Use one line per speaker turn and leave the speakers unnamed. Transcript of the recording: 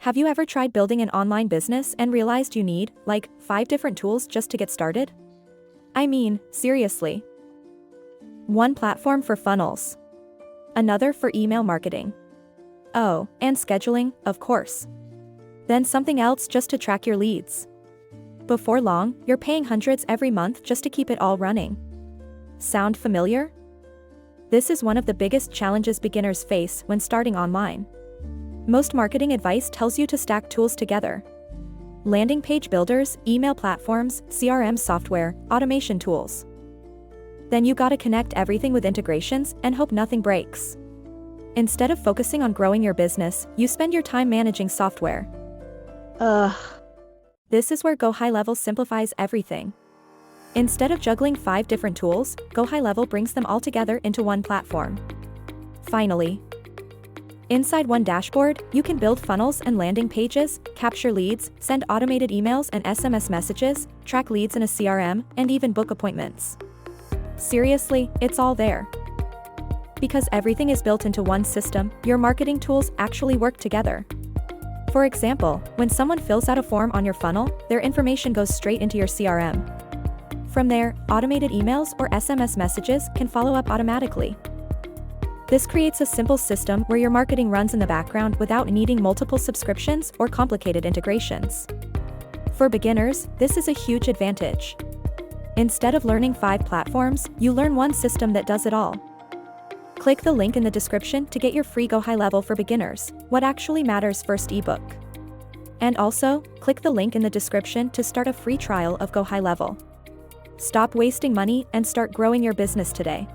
Have you ever tried building an online business and realized you need, like, 5 different tools just to get started? I mean, seriously. One platform for funnels. Another for email marketing. Oh, and scheduling, of course. Then something else just to track your leads. Before long, you're paying hundreds every month just to keep it all running. Sound familiar? This is one of the biggest challenges beginners face when starting online. Most marketing advice tells you to stack tools together. Landing page builders, email platforms, CRM software, automation tools. Then you gotta connect everything with integrations and hope nothing breaks. Instead of focusing on growing your business, you spend your time managing software. This is where GoHighLevel simplifies everything. Instead of juggling 5 different tools, GoHighLevel brings them all together into one platform. Finally. Inside one dashboard, you can build funnels and landing pages, capture leads, send automated emails and SMS messages, track leads in a CRM, and even book appointments. Seriously, it's all there. Because everything is built into one system, your marketing tools actually work together. For example, when someone fills out a form on your funnel, their information goes straight into your CRM. From there, automated emails or SMS messages can follow up automatically. This creates a simple system where your marketing runs in the background without needing multiple subscriptions or complicated integrations. For beginners, this is a huge advantage. Instead of learning 5 platforms, you learn one system that does it all. Click the link in the description to get your free GoHighLevel for Beginners, What Actually Matters First ebook. And also, click the link in the description to start a free trial of GoHighLevel. Stop wasting money and start growing your business today.